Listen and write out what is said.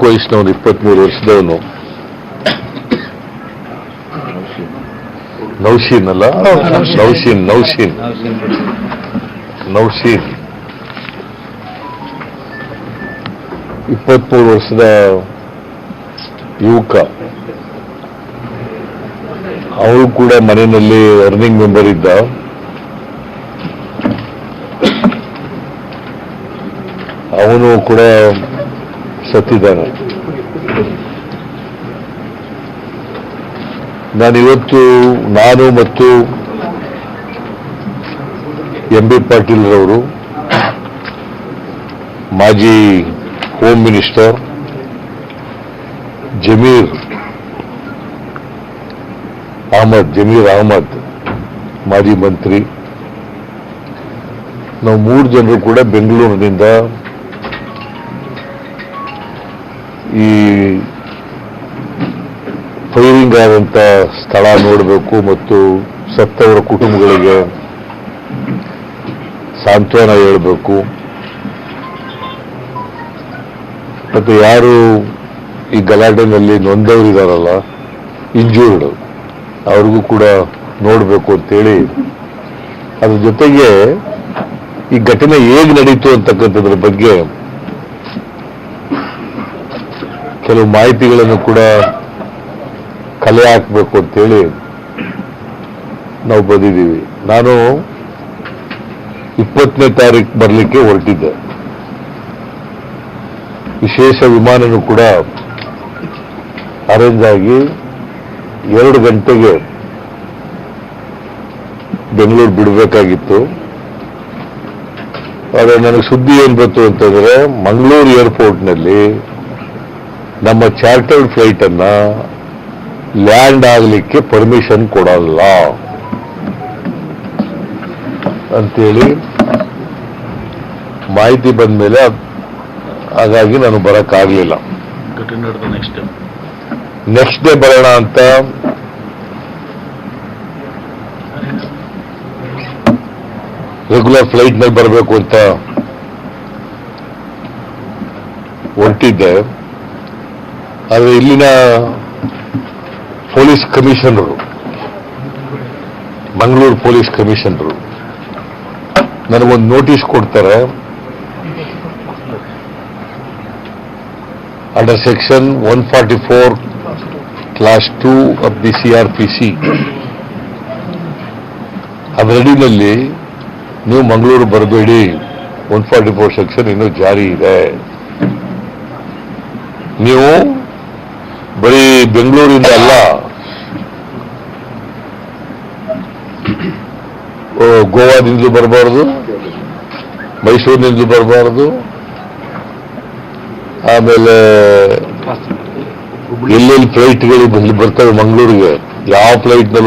ವಯಸ್ಸಿನವನು, 23 ವರ್ಷದವನು. ನೌಶೀನ್ ಅಲ್ಲ, ನೌಶೀನ್ 23 ವರ್ಷದ ಯುವಕ. ಅವಳು ಕೂಡ ಮನೆಯಲ್ಲಿ ಅರ್ನಿಂಗ್ ಮೆಂಬರ್ ಇದ್ದ. ಅವನು ಕೂಡ ಸತ್ತಿದ್ದಾನೆ. ನಾನು ಮತ್ತು ಎಂ ಬಿ ಪಾಟೀಲ್ ರವರು, ಮಾಜಿ ಹೋಮ್ ಮಿನಿಸ್ಟರ್, ಜಮೀರ್ ಅಹಮದ್ ಮಾಜಿ ಮಂತ್ರಿ, ನಾವು 3 ಜನರು ಕೂಡ ಬೆಂಗಳೂರಿನಿಂದ ಈ ಫೈರಿಂಗ್ ಆದಂತ ಸ್ಥಳ ನೋಡಬೇಕು ಮತ್ತು ಸತ್ತವರ ಕುಟುಂಬಗಳಿಗೆ ಸಾಂತ್ವನ ಹೇಳಬೇಕು, ಮತ್ತು ಯಾರು ಈ ಗಲಾಟೆನಲ್ಲಿ ನೊಂದವರಿದಾರಲ್ಲ, ಇಂಜೂರ್ಡ್, ಅವ್ರಿಗೂ ಕೂಡ ನೋಡಬೇಕು ಅಂತೇಳಿ, ಅದ್ರ ಜೊತೆಗೆ ಈ ಘಟನೆ ಹೇಗೆ ನಡೀತು ಅಂತಕ್ಕಂಥದ್ರ ಬಗ್ಗೆ ಕೆಲವು ಮಾಹಿತಿಗಳನ್ನು ಕೂಡ ಕಲೆ ಹಾಕಬೇಕು ಅಂತೇಳಿ ನಾವು ಬಂದಿದ್ದೀವಿ. ನಾನು 20ನೇ ತಾರೀಕು ಬರಲಿಕ್ಕೆ ಹೊರಟಿದ್ದೆ. ವಿಶೇಷ ವಿಮಾನನೂ ಕೂಡ ಅರೇಂಜ್ ಆಗಿ 2 ಗಂಟೆಗೆ ಬೆಂಗಳೂರು ಬಿಡಬೇಕಾಗಿತ್ತು. ಆದರೆ ನನಗೆ ಸುದ್ದಿ ಏನ್ ಬಂತು ಅಂತಂದ್ರೆ, ಮಂಗಳೂರು ಏರ್ಪೋರ್ಟ್ನಲ್ಲಿ ನಮ್ಮ ಚಾರ್ಟರ್ಡ್ ಫ್ಲೈಟ್ ಅನ್ನ ಲ್ಯಾಂಡ್ ಆಗಲಿಕ್ಕೆ ಪರ್ಮಿಷನ್ ಕೊಡಲ್ಲ ಅಂತೇಳಿ ಮಾಹಿತಿ ಬಂದ ಮೇಲೆ, ಹಾಗಾಗಿ ನಾನು ಬರಕ್ಕಾಗಲಿಲ್ಲ. ನೆಕ್ಸ್ಟ್ ಡೇ ಬರೋಣ ಅಂತ ರೆಗ್ಯುಲರ್ ಫ್ಲೈಟ್ ನಲ್ಲಿ ಬರಬೇಕು ಅಂತ ಹೊರಟಿದ್ದೆ. ಆದರೆ ಇಲ್ಲಿನ police commissioner, Mangaluru police commissioner ನನಗೊಂದು ನೋಟಿಸ್ ಕೊಡ್ತಾರೆ. Under section 144 class 2 of the CRPC ಅದರಡಿನಲ್ಲಿ ನೀವು ಮಂಗಳೂರು ಬರಬೇಡಿ, 144 ಸೆಕ್ಷನ್ ಇನ್ನೂ ಜಾರಿ ಇದೆ. ನೀವು ಬರೀ ಬೆಂಗಳೂರಿಂದ ಅಲ್ಲ, ಗೋವಾದಿಂದಲೂ ಬರಬಾರದು, ಮೈಸೂರಿನಿಂದಲೂ ಬರಬಾರದು, ಆಮೇಲೆ ಎಲ್ಲೆಲ್ಲಿ ಫ್ಲೈಟ್ಗಳು ಬರ್ತವೆ ಮಂಗಳೂರಿಗೆ, ಯಾವ ಫ್ಲೈಟ್ನಲ್ಲೂ